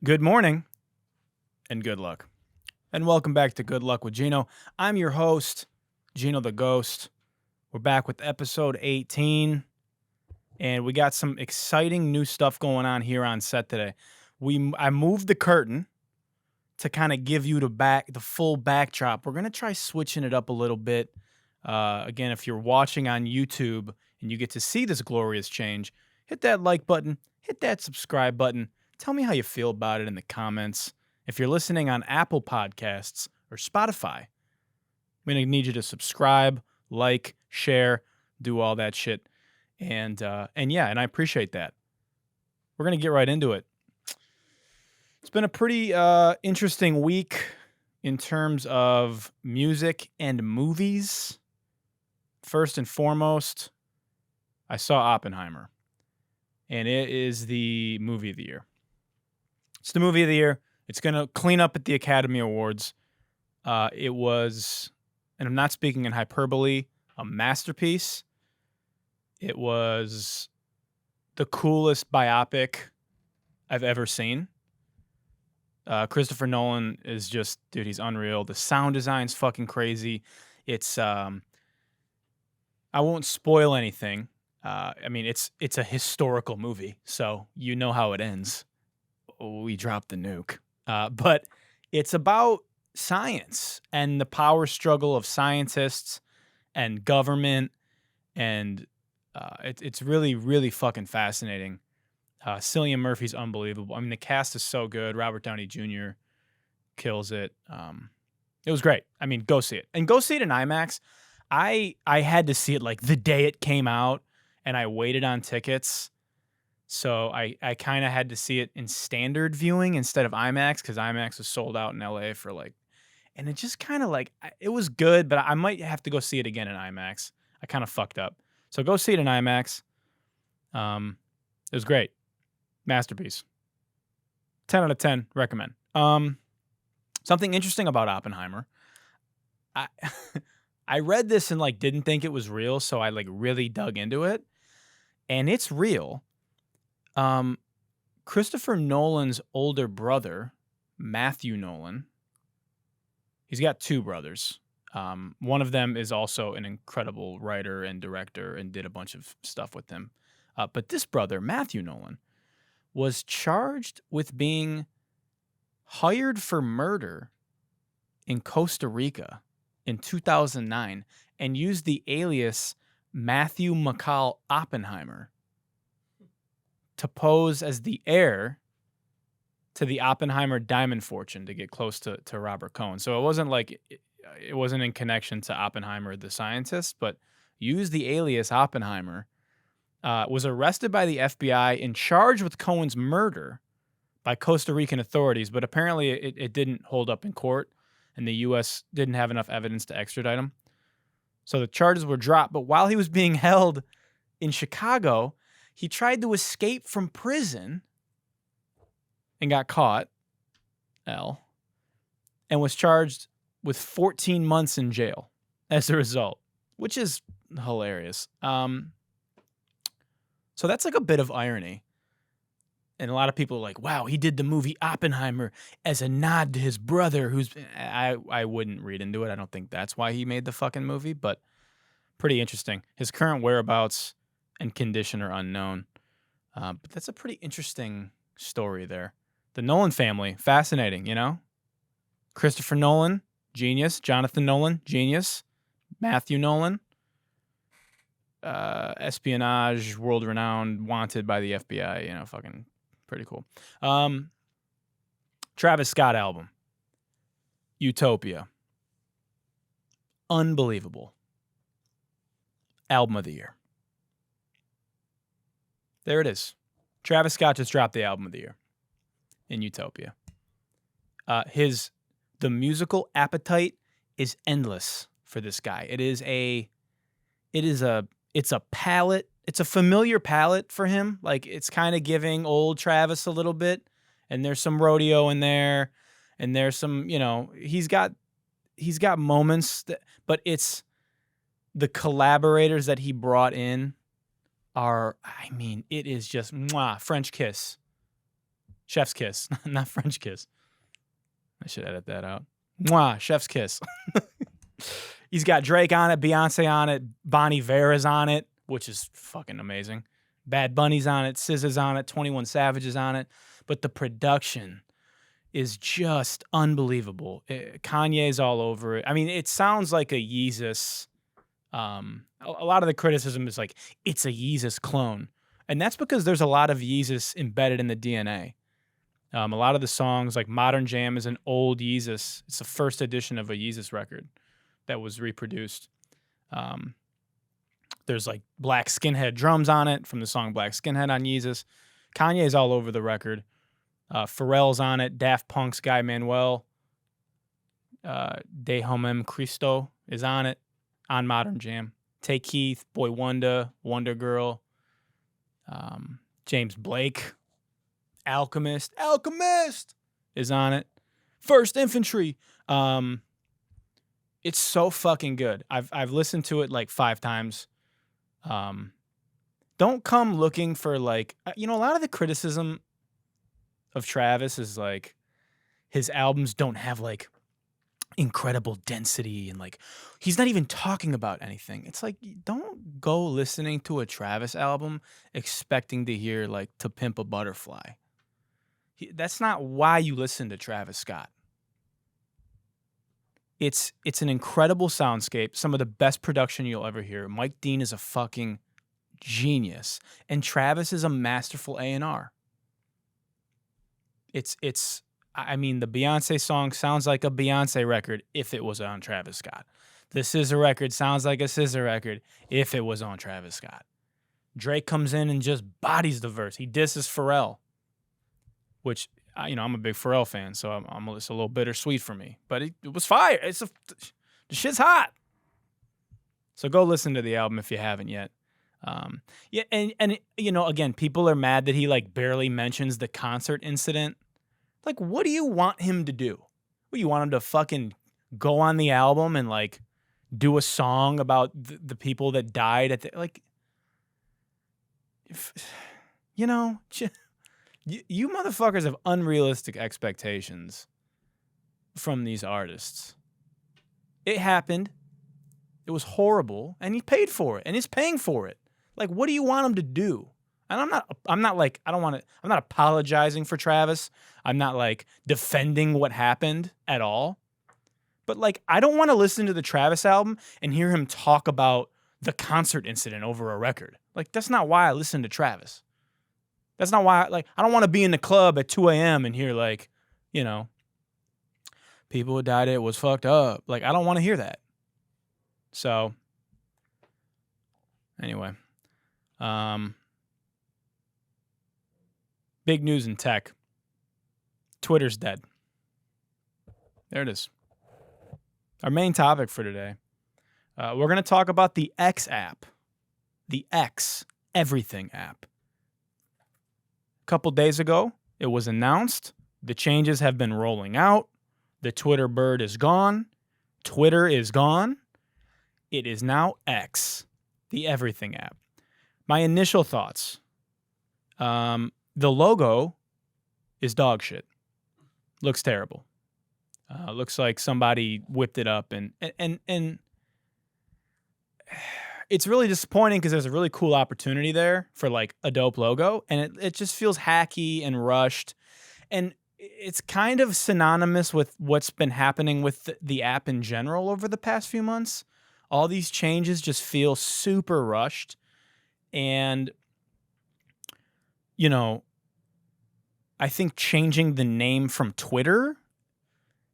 Good morning and good luck. And welcome back to Good Luck with Gino. I'm your host, Gino the Ghost. We're back with episode 18, and we got some exciting new stuff going on here on set today. I moved the curtain to kind of give you the full backdrop. We're going to try switching it up a little bit. Again, if you're watching on YouTube and you get to see this glorious change, hit that like button, hit that subscribe button. Tell me how you feel about it in the comments. If you're listening on Apple Podcasts or Spotify, I'm going to need you to subscribe, like, share, do all that shit. And I appreciate that. We're going to get right into it. It's been a pretty interesting week in terms of music and movies. First and foremost, I saw Oppenheimer, and it is the movie of the year. It's the movie of the year. It's going to clean up at the Academy Awards. It was, and I'm not speaking in hyperbole, a masterpiece. It was the coolest biopic I've ever seen. Christopher Nolan is just, dude, he's unreal. The sound design's fucking crazy. It's, I won't spoil anything. It's a historical movie, so you know how it ends. We dropped the nuke. But it's about science and the power struggle of scientists and government, and it's really, really fucking fascinating. Cillian Murphy's unbelievable. I mean, the cast is so good. Robert Downey Jr. kills it. It was great. I mean, go see it. And go see it in IMAX. I had to see it like the day it came out, and I waited on tickets. So I kind of had to see it in standard viewing instead of IMAX because IMAX was sold out in LA for and it just kind of it was good, but I might have to go see it again in IMAX. I kind of fucked up. So go see it in IMAX. It was great. Masterpiece. 10 out of 10. Recommend. Something interesting about Oppenheimer. I read this and didn't think it was real, so I really dug into it. And it's real. Christopher Nolan's older brother, Matthew Nolan, he's got two brothers. One of them is also an incredible writer and director and did a bunch of stuff with him. But this brother, Matthew Nolan, was charged with being hired for murder in Costa Rica in 2009 and used the alias Matthew McCall Oppenheimer to pose as the heir to the Oppenheimer diamond fortune to get close to Robert Cohen. So it wasn't it wasn't in connection to Oppenheimer, the scientist, but used the alias Oppenheimer, was arrested by the FBI and charged with Cohen's murder by Costa Rican authorities, but apparently it didn't hold up in court, and the U.S. didn't have enough evidence to extradite him. So the charges were dropped, but while he was being held in Chicago, he tried to escape from prison and got caught, and was charged with 14 months in jail as a result, which is hilarious. So that's a bit of irony. And a lot of people are like, wow, he did the movie Oppenheimer as a nod to his brother who's... I wouldn't read into it. I don't think that's why he made the fucking movie, but pretty interesting. His current whereabouts and condition are unknown. But that's a pretty interesting story there. The Nolan family, fascinating, you know? Christopher Nolan, genius. Jonathan Nolan, genius. Matthew Nolan, espionage, world-renowned, wanted by the FBI, fucking pretty cool. Travis Scott album, Utopia. Unbelievable. Album of the year. There it is. Travis Scott just dropped the album of the year in Utopia. The musical appetite is endless for this guy. It's a palette. It's a familiar palette for him. It's kind of giving old Travis a little bit, and there's some rodeo in there, and there's some, he's got moments but it's the collaborators that he brought in it is just mwah, French kiss. Chef's kiss, not French kiss. I should edit that out. Mwah, chef's kiss. He's got Drake on it, Beyonce on it, Bonnie Vera's on it, which is fucking amazing. Bad Bunny's on it, SZA's on it, 21 Savage is on it. But the production is just unbelievable. Kanye's all over it. I mean, it sounds like a Yeezus. A lot of the criticism is like, it's a Yeezus clone. And that's because there's a lot of Yeezus embedded in the DNA. A lot of the songs, like Modern Jam is an old Yeezus. It's the first edition of a Yeezus record that was reproduced. There's like Black Skinhead drums on it from the song Black Skinhead on Yeezus. Kanye's all over the record. Pharrell's on it. Daft Punk's Guy Manuel. De Homem Cristo is on it, on Modern Jam. Tay Keith, Boy Wonder, Wonder Girl. James Blake. Alchemist is on it. First Infantry. It's so fucking good. I've listened to it like 5 times. Don't come looking for like, a lot of the criticism of Travis is like his albums don't have like incredible density and like he's not even talking about anything. It's like, don't go listening to a Travis album expecting to hear like To Pimp a Butterfly. That's not why you listen to Travis Scott. It's an incredible soundscape, some of the best production you'll ever hear. Mike Dean is a fucking genius, and Travis is a masterful A&R. I mean, the Beyonce song sounds like a Beyonce record if it was on Travis Scott. The SZA record sounds like a SZA record if it was on Travis Scott. Drake comes in and just bodies the verse. He disses Pharrell, which, I'm a big Pharrell fan, so it's a little bittersweet for me. But it was fire. The shit's hot. So go listen to the album if you haven't yet. Again, people are mad that he like barely mentions the concert incident. Like, what do you want him to do? What, you want him to fucking go on the album and like do a song about the people that died at the, like, you motherfuckers have unrealistic expectations from these artists. It happened. It was horrible, and he paid for it, and he's paying for it. Like, what do you want him to do? And I'm not apologizing for Travis. I'm not like defending what happened at all. But like, I don't want to listen to the Travis album and hear him talk about the concert incident over a record. Like, that's not why I listen to Travis. That's not why, I don't want to be in the club at 2 a.m. and hear, like, people who died, it was fucked up. Like, I don't want to hear that. So, anyway. Big news in tech. Twitter's dead. There it is. Our main topic for today. We're going to talk about the X app. The X Everything app. Couple days ago, it was announced the changes have been rolling out. The Twitter bird is gone. Twitter is gone. It is now X, the Everything app. My initial thoughts. The logo is dog shit. Looks terrible. Looks like somebody whipped it up and it's really disappointing because there's a really cool opportunity there for like a dope logo, and it just feels hacky and rushed, and it's kind of synonymous with what's been happening with the app in general over the past few months. All these changes just feel super rushed, and I think changing the name from Twitter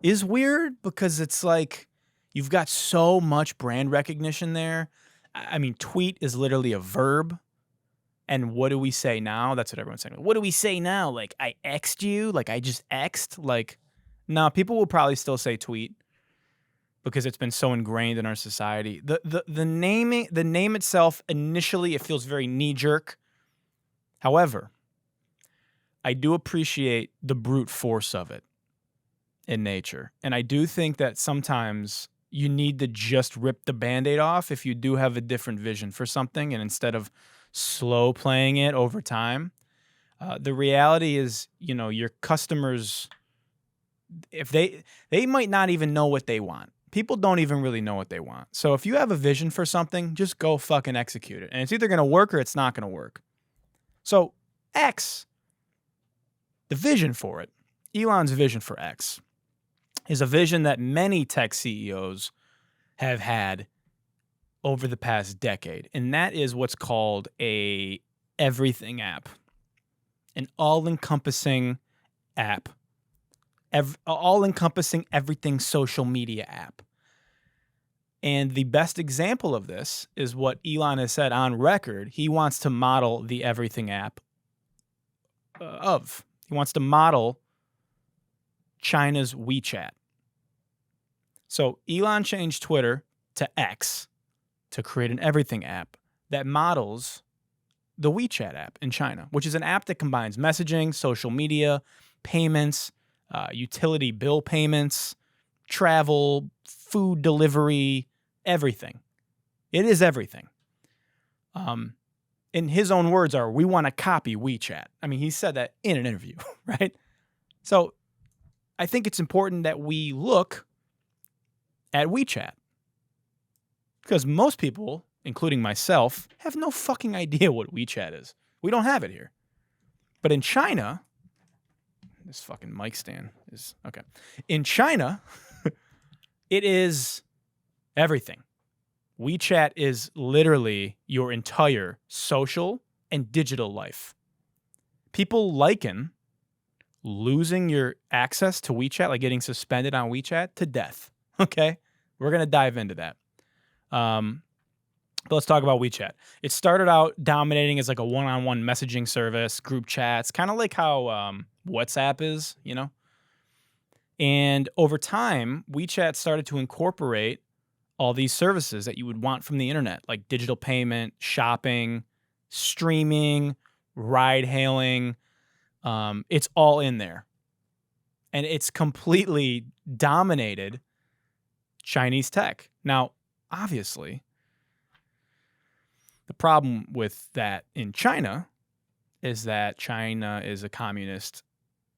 is weird because it's like you've got so much brand recognition there. I mean, tweet is literally a verb. And what do we say now? That's what everyone's saying. What do we say now? Like, I X'd you? Like, I just X'd? Like, no, people will probably still say tweet because it's been so ingrained in our society. The name itself, initially, it feels very knee-jerk. However, I do appreciate the brute force of it in nature. And I do think that sometimes you need to just rip the Band-Aid off if you do have a different vision for something, and instead of slow playing it over time. The reality is, your customers, if they might not even know what they want. People don't even really know what they want. So if you have a vision for something, just go fucking execute it. And it's either going to work or it's not going to work. So X, the vision for it, Elon's vision for X, is a vision that many tech CEOs have had over the past decade. And that is what's called a everything app, an all-encompassing app, all-encompassing everything social media app. And the best example of this is what Elon has said on record. He wants to model the everything app of. He wants to model China's WeChat. So Elon changed Twitter to X to create an everything app that models the WeChat app in China, which is an app that combines messaging, social media, payments, utility bill payments, travel, food delivery, everything. It is everything. In his own words are, we want to copy WeChat. I mean, he said that in an interview, right? So I think it's important that we look at WeChat because most people, including myself, have no fucking idea what WeChat is. We don't have it here. But in China, this fucking mic stand is, okay. In China, it is everything. WeChat is literally your entire social and digital life. People liken losing your access to WeChat, like getting suspended on WeChat, to death. Okay? We're going to dive into that. But let's talk about WeChat. It started out dominating as like a one-on-one messaging service, group chats, kind of like how WhatsApp is, And over time, WeChat started to incorporate all these services that you would want from the internet, like digital payment, shopping, streaming, ride hailing. It's all in there. And it's completely dominated Chinese tech. Now, obviously, the problem with that in China is that China is a communist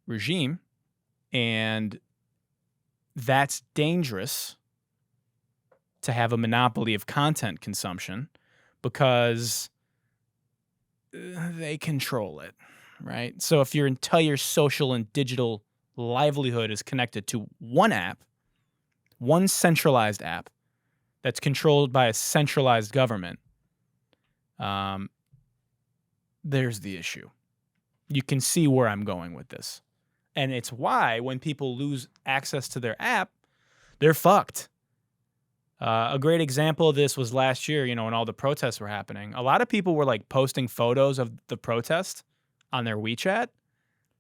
regime, and that's dangerous to have a monopoly of content consumption because they control it, right? So if your entire social and digital livelihood is connected to one app, one centralized app that's controlled by a centralized government, there's the issue. You can see where I'm going with this. And it's why when people lose access to their app, they're fucked. A great example of this was last year, when all the protests were happening. A lot of people were like posting photos of the protest on their WeChat.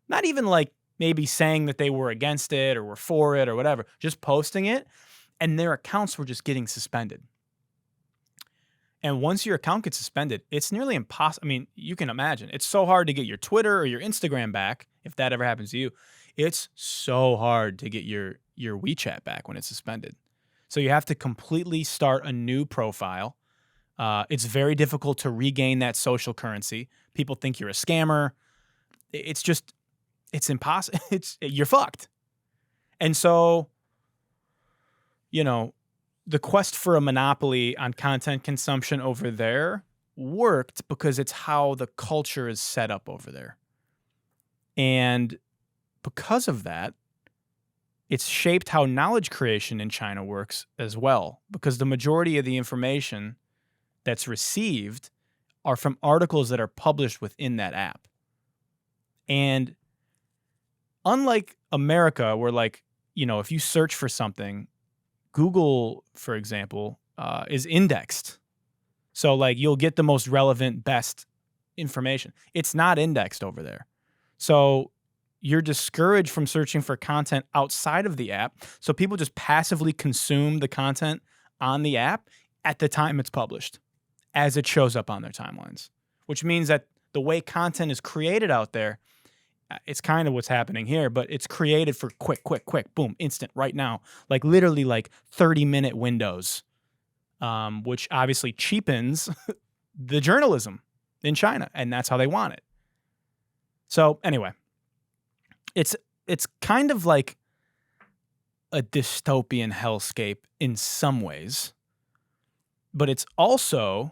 Not even like maybe saying that they were against it or were for it or whatever. Just posting it. And their accounts were just getting suspended. And once your account gets suspended, it's nearly impossible. I mean, you can imagine. It's so hard to get your Twitter or your Instagram back, if that ever happens to you. It's so hard to get your WeChat back when it's suspended. So you have to completely start a new profile. It's very difficult to regain that social currency. People think you're a scammer. It's impossible. You're fucked. And so, the quest for a monopoly on content consumption over there worked because it's how the culture is set up over there. And because of that, it's shaped how knowledge creation in China works as well, because the majority of the information that's received are from articles that are published within that app. And unlike America, where if you search for something, Google, for example, is indexed. So you'll get the most relevant, best information. It's not indexed over there. So you're discouraged from searching for content outside of the app. So people just passively consume the content on the app at the time it's published, as it shows up on their timelines, which means that the way content is created out there, it's kind of what's happening here, but it's created for quick, boom, instant, right now, literally 30-minute windows, which obviously cheapens the journalism in China, and that's how they want it. So anyway, it's kind of like a dystopian hellscape in some ways, but it's also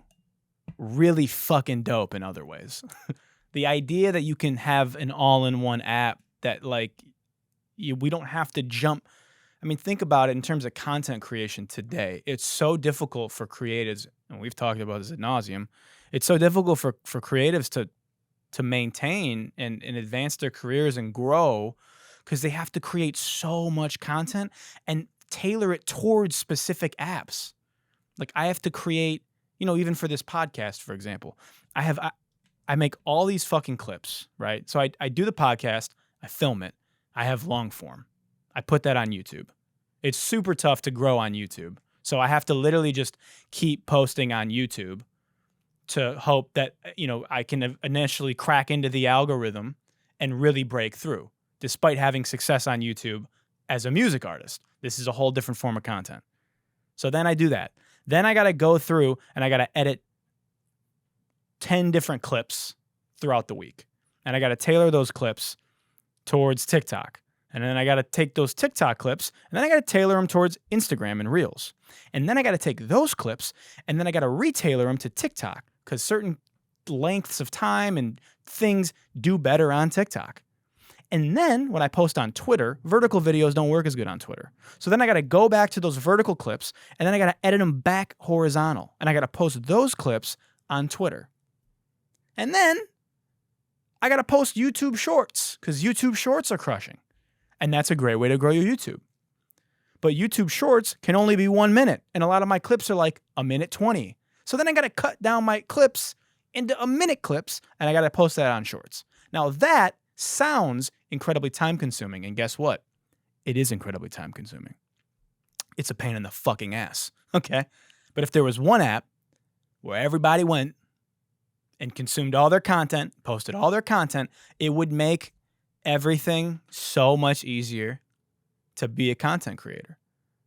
really fucking dope in other ways. The idea that you can have an all-in-one app that we don't have to jump. I mean, think about it in terms of content creation today. It's so difficult for creatives, and we've talked about this ad nauseum. It's so difficult for creatives to maintain and advance their careers and grow because they have to create so much content and tailor it towards specific apps. Like I have to create, even for this podcast, for example, I make all these fucking clips, right? So I do the podcast, I film it, I have long form, I put that on YouTube. It's super tough to grow on YouTube. So I have to literally just keep posting on YouTube to hope that, I can initially crack into the algorithm and really break through, despite having success on YouTube as a music artist. This is a whole different form of content. So then I do that. Then I got to go through and I got to edit 10 different clips throughout the week. And I got to tailor those clips towards TikTok. And then I got to take those TikTok clips and then I got to tailor them towards Instagram and Reels. And then I got to take those clips and then I got to retailor them to TikTok because certain lengths of time and things do better on TikTok. And then when I post on Twitter, vertical videos don't work as good on Twitter. So then I got to go back to those vertical clips and then I got to edit them back horizontal. And I got to post those clips on Twitter. And then I got to post YouTube Shorts because YouTube Shorts are crushing. And that's a great way to grow your YouTube. But YouTube Shorts can only be 1 minute. And a lot of my clips are like 1:20. So then I got to cut down my clips into 1-minute clips and I got to post that on Shorts. Now that sounds incredibly time consuming. And guess what? It is incredibly time consuming. It's a pain in the fucking ass. Okay. But if there was one app where everybody went and consumed all their content, posted all their content, it would make everything so much easier to be a content creator.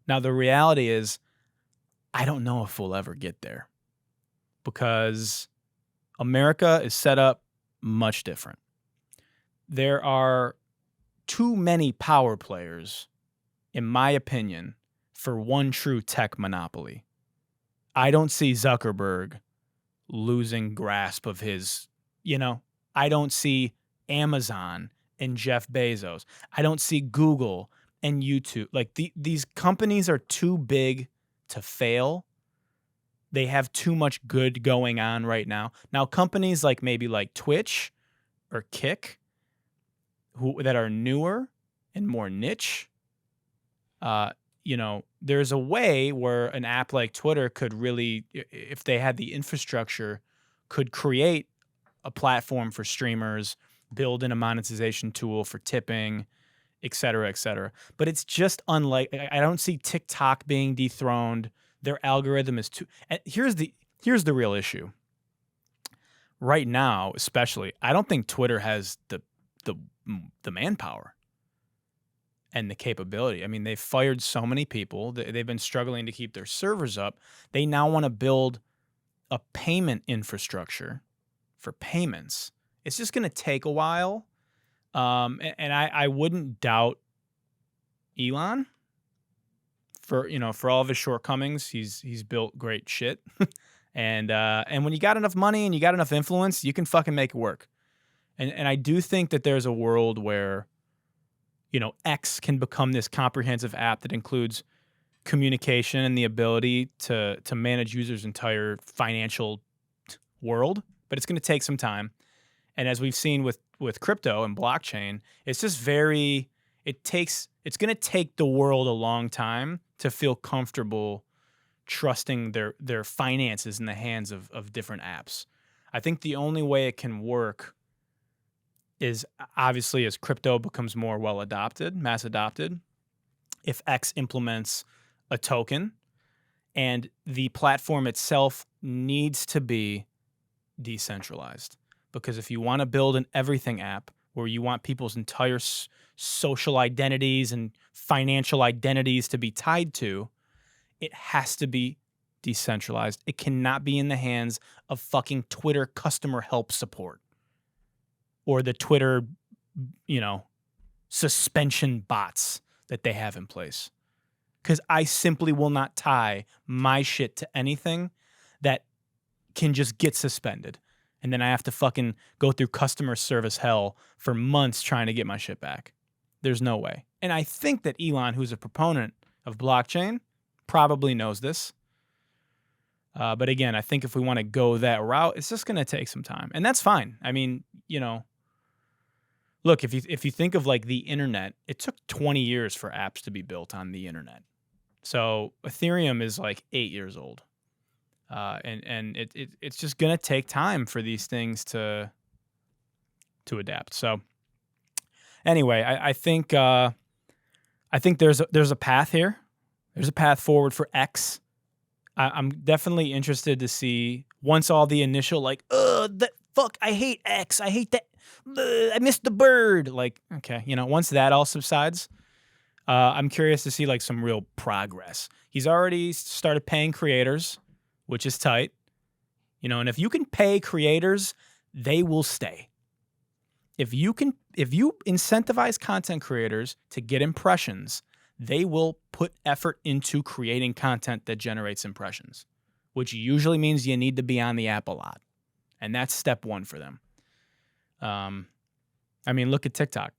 Now, the reality is, I don't know if we'll ever get there because America is set up much different. There are too many power players, in my opinion, for one true tech monopoly. I don't see Zuckerberg losing grasp of his, I don't see Amazon and Jeff Bezos. I don't see Google and YouTube. Like these companies are too big to fail. They have too much good going on right now. Now, companies like maybe like Twitch or Kick, that are newer and more niche, there's a way where an app like Twitter could really, if they had the infrastructure, could create a platform for streamers, build in a monetization tool for tipping, et cetera, et cetera. But it's just unlike, I don't see TikTok being dethroned. Their algorithm is too, and here's the real issue. Right now, especially, I don't think Twitter has the manpower and the capability. I mean, they've fired so many people. They've been struggling to keep their servers up. They now want to build a payment infrastructure for payments. It's just going to take a while. And I wouldn't doubt Elon for all of his shortcomings. He's built great shit. And when you got enough money and you got enough influence, you can fucking make it work. And I do think that there's a world where, X can become this comprehensive app that includes communication and the ability to manage users' entire financial world. But it's going to take some time. And as we've seen with crypto and blockchain, it's just it's going to take the world a long time to feel comfortable trusting their finances in the hands of different apps. I think the only way it can work is obviously as crypto becomes more mass adopted, if X implements a token and the platform itself needs to be decentralized. Because if you want to build an everything app where you want people's entire social identities and financial identities to be tied to, it has to be decentralized. It cannot be in the hands of fucking Twitter customer help support. or the Twitter, suspension bots that they have in place. Because I simply will not tie my shit to anything that can just get suspended. And then I have to fucking go through customer service hell for months trying to get my shit back. There's no way. And I think that Elon, who's a proponent of blockchain, probably knows this. But again, I think if we want to go that route, it's just going to take some time. And that's fine. I mean, look, if you think of like the internet, it took 20 years for apps to be built on the internet. So Ethereum is like 8 years old. And it's just going to take time for these things to adapt. So anyway, I think there's a path here. There's a path forward for X. I'm definitely interested to see once all the initial that fuck, I hate X, I hate that, I missed the bird. Like, okay, once that all subsides, I'm curious to see like some real progress. He's already started paying creators, which is tight, and if you can pay creators, they will stay. If you incentivize content creators to get impressions, they will put effort into creating content that generates impressions, which usually means you need to be on the app a lot. And that's step one for them. I mean, look at TikTok.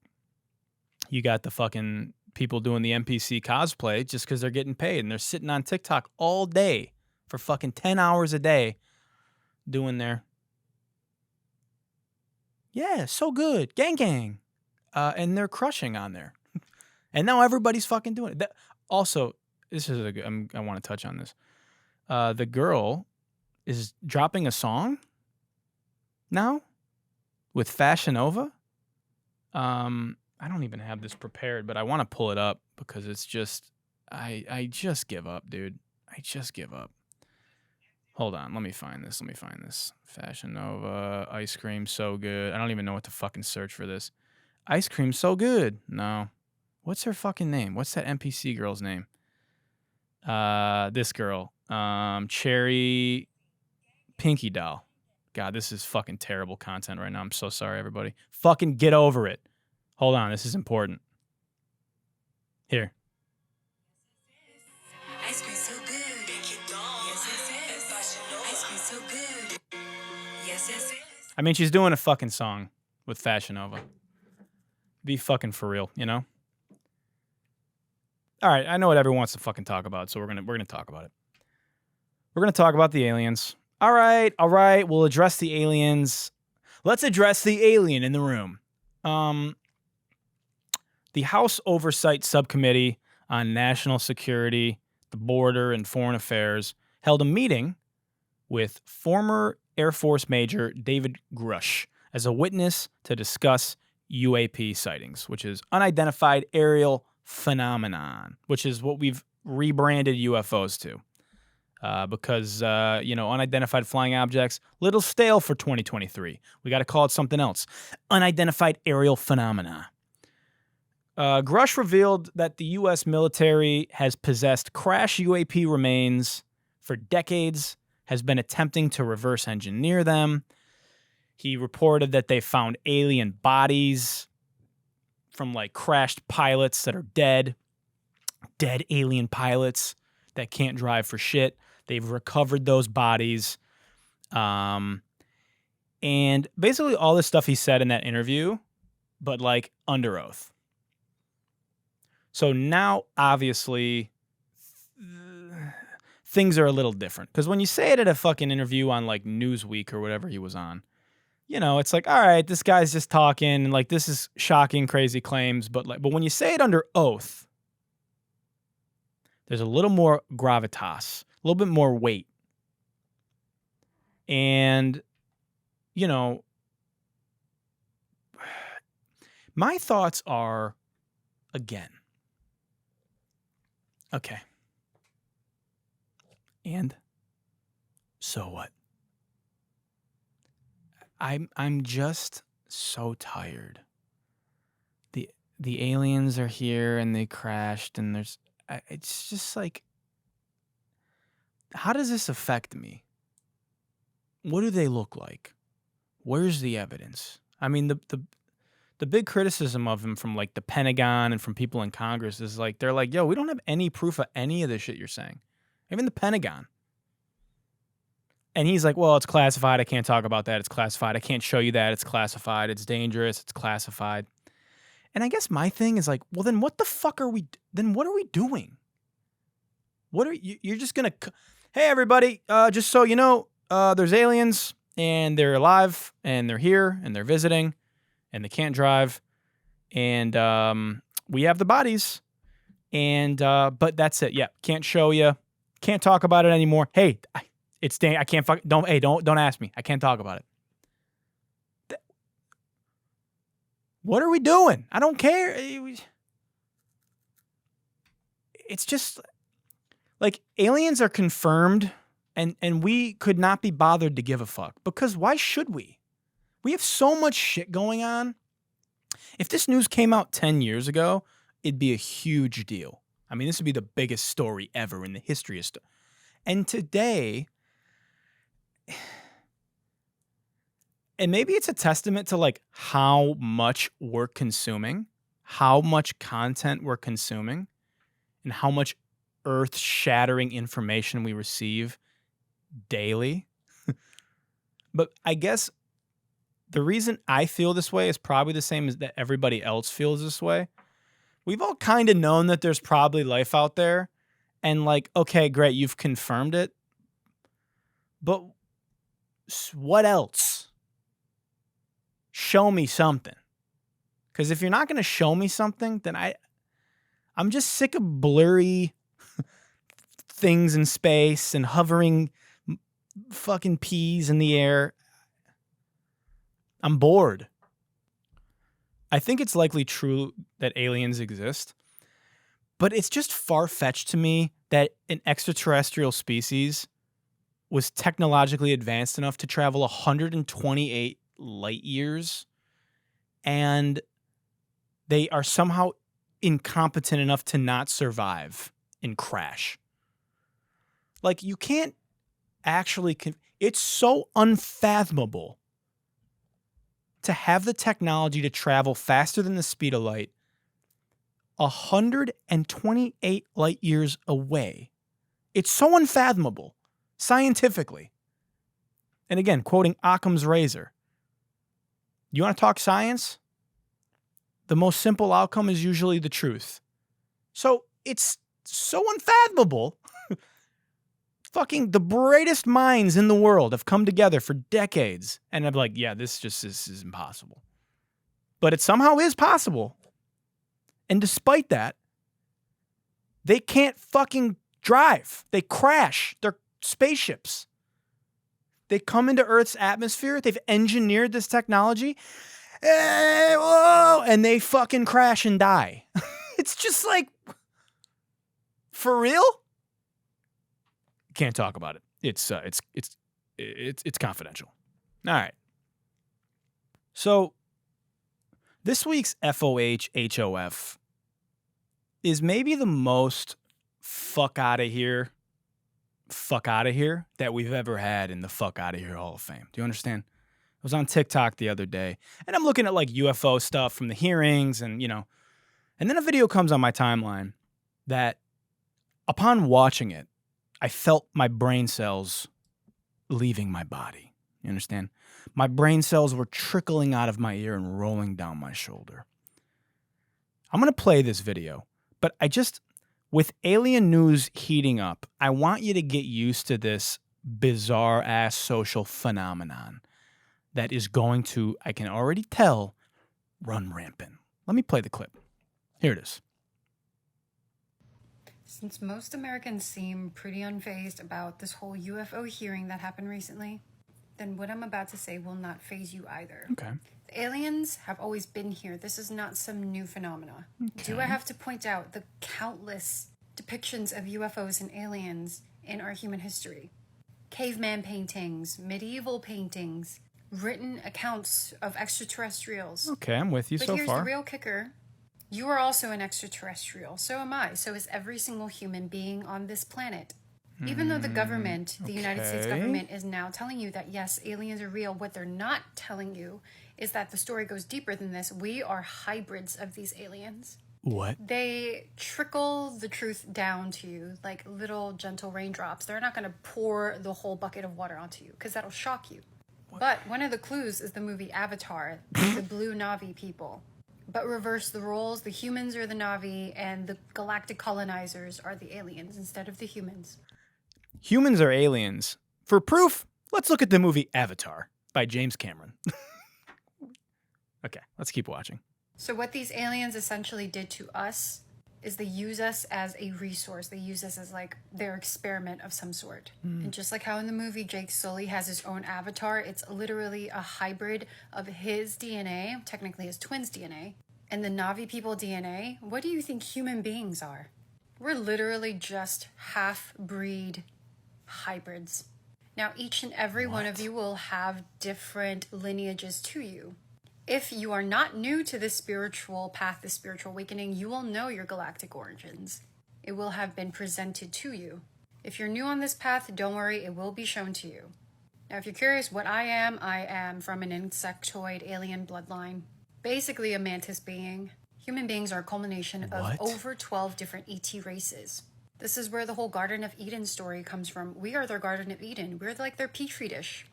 You got the fucking people doing the NPC cosplay just because they're getting paid, and they're sitting on TikTok all day for fucking 10 hours a day doing their, yeah, so good, gang gang. And they're crushing on there. And now everybody's fucking doing it. Also, this is I want to touch on this. The girl is dropping a song now with Fashion Nova. I don't even have this prepared, but I want to pull it up because it's just, I just give up, dude. I just give up. Hold on, let me find this. Fashion Nova, ice cream, so good. I don't even know what to fucking search for this. Ice cream, so good. No. What's her fucking name? What's that NPC girl's name? This girl. Cherry Pinky Doll. God, this is fucking terrible content right now. I'm so sorry, everybody. Fucking get over it. Hold on, this is important. Here. Ice cream so good. Pinky Doll. Yes. Ice cream so good. Yes. I mean, she's doing a fucking song with Fashion Nova. Be fucking for real, All right, I know what everyone wants to fucking talk about, so we're gonna talk about it. We're gonna talk about the aliens. All right, we'll address the aliens. Let's address the alien in the room. The House Oversight Subcommittee on National Security, the Border, and Foreign Affairs held a meeting with former Air Force Major David Grush as a witness to discuss UAP sightings, which is unidentified aerial phenomenon, which is what we've rebranded UFOs to. Because unidentified flying objects, little stale for 2023. We got to call it something else. Unidentified aerial phenomena. Grush revealed that the U.S. military has possessed crash UAP remains for decades, has been attempting to reverse engineer them. He reported that they found alien bodies from like crashed pilots that are dead alien pilots that can't drive for shit. They've recovered those bodies. And basically all this stuff he said in that interview, but like under oath. So now, obviously, things are a little different. Because when you say it at a fucking interview on like Newsweek or whatever he was on, it's like, all right, this guy's just talking, and like this is shocking, crazy claims, but when you say it under oath, there's a little more gravitas, a little bit more weight. And, my thoughts are, again, okay. And so what? I'm just so tired. The aliens are here and they crashed, and it's just like, how does this affect me? What do they look like? Where's the evidence? I mean, the big criticism of him from like the Pentagon and from people in Congress is like, they're like, yo, we don't have any proof of any of this shit you're saying. Even the Pentagon. And he's like, well, it's classified. I can't talk about that. It's classified. I can't show you that. It's classified. It's dangerous. It's classified. And I guess my thing is like, well, then what the fuck are we doing? What are you, you're just going to, hey, everybody, just so you know, there's aliens and they're alive and they're here and they're visiting and they can't drive. And we have the bodies. And, but that's it. Yeah. Can't show you. Can't talk about it anymore. Hey, I can't don't ask me. I can't talk about it. What are we doing? I don't care. It's just like aliens are confirmed and we could not be bothered to give a fuck because why should we? We have so much shit going on. If this news came out 10 years ago, it'd be a huge deal. I mean, this would be the biggest story ever in the history of stuff. And today, and maybe it's a testament to like how much we're consuming, how much content we're consuming, and how much earth-shattering information we receive daily. But I guess the reason I feel this way is probably the same as that everybody else feels this way. We've all kind of known that there's probably life out there. And like, okay, great, you've confirmed it. But what else? Show me something. Because if you're not going to show me something, then I'm just sick of blurry things in space and hovering fucking peas in the air. I'm bored. I think it's likely true that aliens exist, but it's just far-fetched to me that an extraterrestrial species was technologically advanced enough to travel 128 light years, and they are somehow incompetent enough to not survive and crash. Like, you can't actually... it's so unfathomable to have the technology to travel faster than the speed of light 128 light years away. It's so unfathomable, scientifically. And again, quoting Occam's razor. You want to talk science? The most simple outcome is usually the truth. So it's so unfathomable. Fucking the brightest minds in the world have come together for decades. And I'm like, yeah, this is impossible. But it somehow is possible. And despite that, they can't fucking drive. They crash their spaceships. They come into Earth's atmosphere. They've engineered this technology. And they fucking crash and die. It's just like, for real? Can't talk about it. It's confidential. All right. So this week's FOH HOF is maybe the most fuck out of here that we've ever had in the Fuck Out of Here Hall of Fame. Do you understand? I was on TikTok the other day, and I'm looking at like UFO stuff from the hearings, and and then a video comes on my timeline that, upon watching it, I felt my brain cells leaving my body. You understand? My brain cells were trickling out of my ear and rolling down my shoulder. I'm going to play this video, but with alien news heating up, I want you to get used to this bizarre-ass social phenomenon that is going to, I can already tell, run rampant. Let me play the clip. Here it is. Since most Americans seem pretty unfazed about this whole UFO hearing that happened recently, then what I'm about to say will not faze you either. Okay. The aliens have always been here. This is not some new phenomena. Okay. Do I have to point out the countless depictions of UFOs and aliens in our human history? Caveman paintings, medieval paintings, written accounts of extraterrestrials. Okay, I'm with you so far. But here's the real kicker. You are also an extraterrestrial. So am I. So is every single human being on this planet. Even though the government, the United States government, is now telling you that, yes, aliens are real, what they're not telling you is that the story goes deeper than this. We are hybrids of these aliens. What? They trickle the truth down to you like little gentle raindrops. They're not going to pour the whole bucket of water onto you because that'll shock you. What? But one of the clues is the movie Avatar, the blue Na'vi people. But reverse the roles. The humans are the Na'vi and the galactic colonizers are the aliens instead of the humans. Humans are aliens. For proof, let's look at the movie Avatar by James Cameron. Okay, let's keep watching. So what these aliens essentially did to us is they use us as a resource. They use us as like their experiment of some sort. And just like how in the movie Jake Sully has his own avatar, it's literally a hybrid of his DNA, technically his twin's DNA, and the Na'vi people DNA. What do you think human beings are? We're literally just half-breed hybrids. Now, each and every one of you will have different lineages to you. If you are not new to this spiritual path, this spiritual awakening, you will know your galactic origins. It will have been presented to you. If you're new on this path, don't worry, it will be shown to you. Now, if you're curious what I am from an insectoid alien bloodline. Basically a mantis being. Human beings are a culmination of over 12 different ET races. This is where the whole Garden of Eden story comes from. We are their Garden of Eden. We're like their petri dish.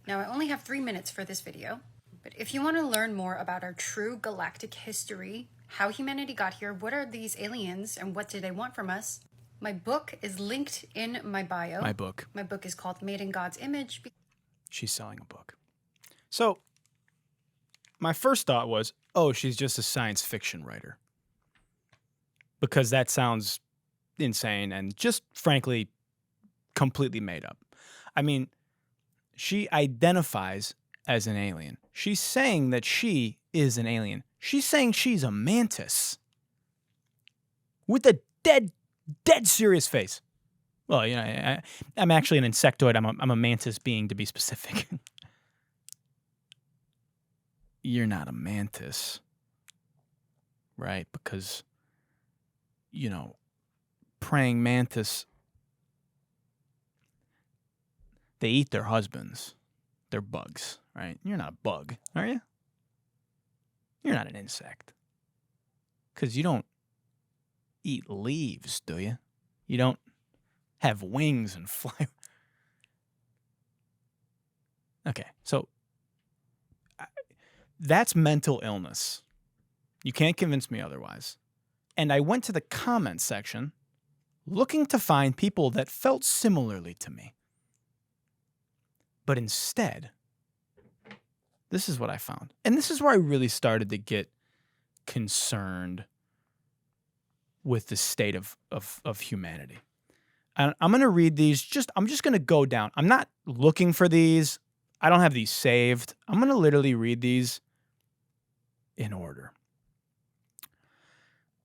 Now, I only have 3 minutes for this video. But if you want to learn more about our true galactic history, how humanity got here, what are these aliens, and what do they want from us, my book is linked in my bio. My book. My book is called Made in God's Image. She's selling a book. So, my first thought was, oh, she's just a science fiction writer. Because that sounds insane and just, frankly, completely made up. I mean, she identifies as an alien. She's saying that she is an alien. She's saying she's a mantis. With a dead serious face. Well, you know, I'm actually an insectoid. I'm a mantis being, to be specific. You're not a mantis. Right? Because, you know, praying mantis, they eat their husbands. They're bugs, right? You're not a bug, are you? You're not an insect. Because you don't eat leaves, do you? You don't have wings and fly. Okay, so that's mental illness. You can't convince me otherwise. And I went to the comments section looking to find people that felt similarly to me. But instead, this is what I found. And this is where I really started to get concerned with the state of humanity. And I'm going to read these. I'm just going to go down. I'm not looking for these. I don't have these saved. I'm going to literally read these in order.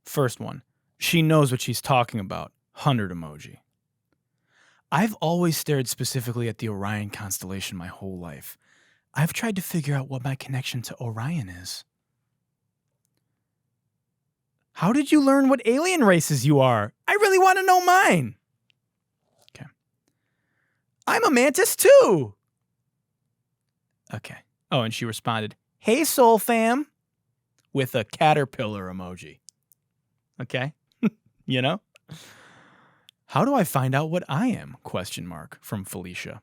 First one. She knows what she's talking about. 100 emoji. I've always stared specifically at the Orion constellation my whole life. I've tried to figure out what my connection to Orion is. How did you learn what alien races you are? I really want to know mine. Okay. I'm a mantis too. Okay. Oh, and she responded, "Hey, Soul Fam," with a caterpillar emoji. Okay. You know? How do I find out what I am? ? From Felicia.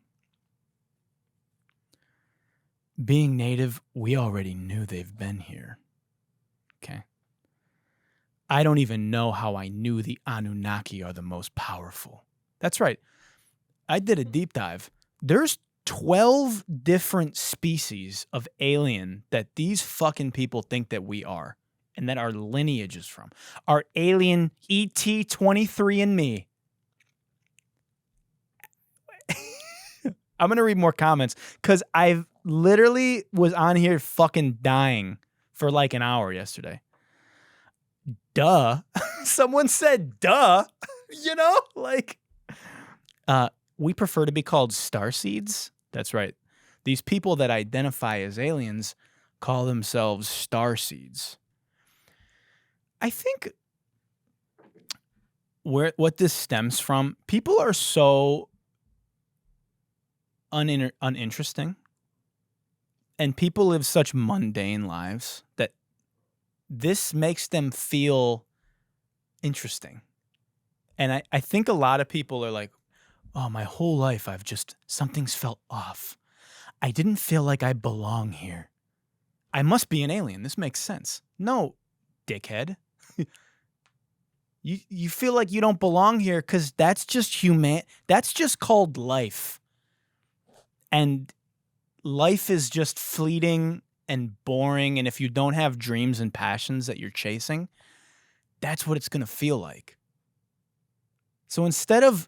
Being native, we already knew they've been here. Okay. I don't even know how I knew the Anunnaki are the most powerful. That's right. I did a deep dive. There's 12 different species of alien that these fucking people think that we are and that our lineage is from. Our alien ET 23andMe. I'm going to read more comments because I've literally was on here fucking dying for like an hour yesterday. Duh. Someone said duh. You know? Like, we prefer to be called starseeds. That's right. These people that identify as aliens call themselves starseeds. I think what this stems from, people are so uninteresting And people live such mundane lives that this makes them feel interesting. And I think a lot of people are like, oh, my whole life something's felt off. I didn't feel like I belong here. I must be an alien. This makes sense. No, dickhead. You feel like you don't belong here because that's just that's just called life. And life is just fleeting and boring. And if you don't have dreams and passions that you're chasing, that's what it's going to feel like. So instead of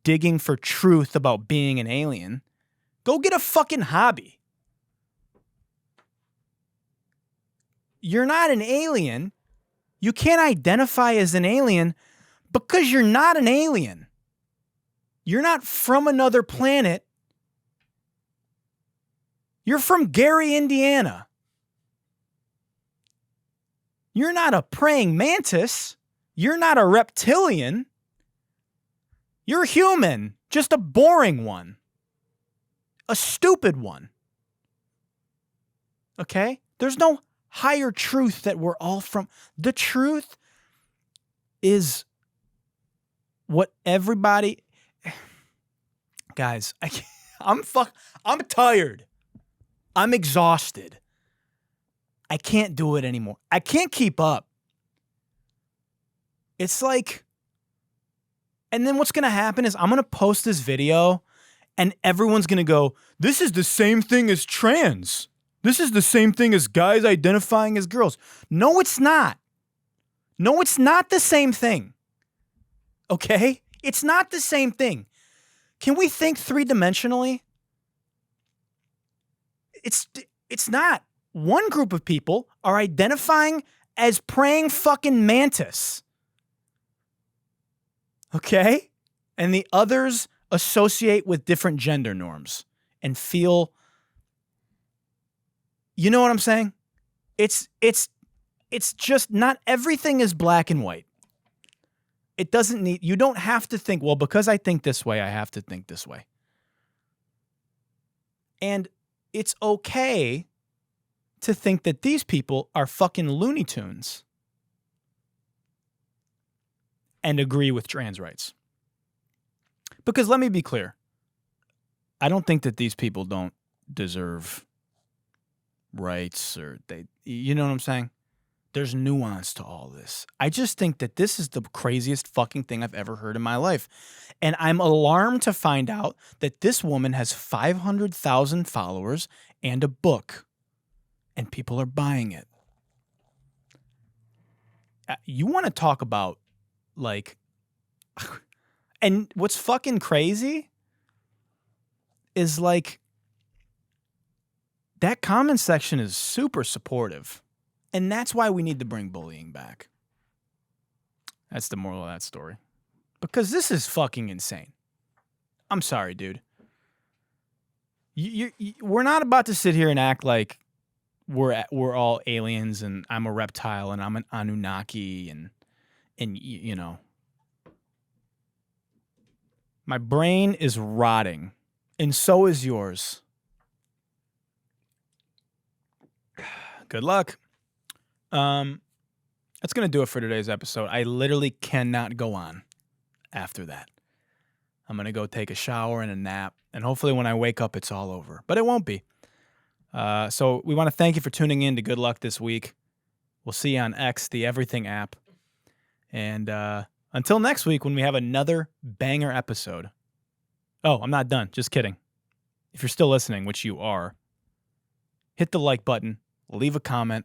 digging for truth about being an alien, go get a fucking hobby. You're not an alien. You can't identify as an alien because you're not an alien. You're not from another planet. You're from Gary, Indiana. You're not a praying mantis. You're not a reptilian. You're human, just a boring one. A stupid one. Okay? There's no higher truth that we're all from. The truth is what everybody... Guys, I'm tired. I'm exhausted. I can't do it anymore. I can't keep up. It's like... And then what's going to happen is I'm going to post this video and everyone's going to go, this is the same thing as trans. This is the same thing as guys identifying as girls. No, it's not. No, it's not the same thing. Okay? It's not the same thing. Can we think three-dimensionally? It's not. One group of people are identifying as praying fucking mantis. Okay? And the others associate with different gender norms and feel... You know what I'm saying? It's just not everything is black and white. It doesn't need... You don't have to think, well, because I think this way, I have to think this way. And it's okay to think that these people are fucking Looney Tunes and agree with trans rights. Because let me be clear. I don't think that these people don't deserve rights or you know what I'm saying? There's nuance to all this. I just think that this is the craziest fucking thing I've ever heard in my life. And I'm alarmed to find out that this woman has 500,000 followers and a book. And people are buying it. You want to talk about, like... And what's fucking crazy is, like, that comment section is super supportive. And that's why we need to bring bullying back. That's the moral of that story. Because this is fucking insane. I'm sorry, dude. We're not about to sit here and act like we're all aliens and I'm a reptile and I'm an Anunnaki and you know. My brain is rotting, and so is yours. Good luck. That's going to do it for today's episode. I literally cannot go on after that. I'm going to go take a shower and a nap, and hopefully when I wake up, it's all over. But it won't be. So we want to thank you for tuning in to Good Luck this week. We'll see you on X, the Everything app. And until next week when we have another banger episode. Oh, I'm not done. Just kidding. If you're still listening, which you are, hit the like button, leave a comment,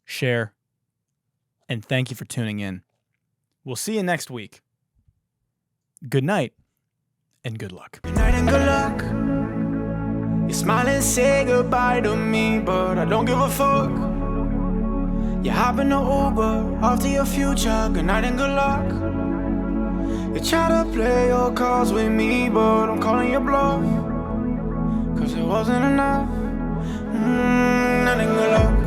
share, and thank you for tuning in. We'll see you next week. Good night and good luck. Good night and good luck. You smile and say goodbye to me, but I don't give a fuck. You hop in the Uber, off to your future. Good night and good luck. You try to play your cards with me, but I'm calling your bluff. Cause it wasn't enough. Good night and good luck.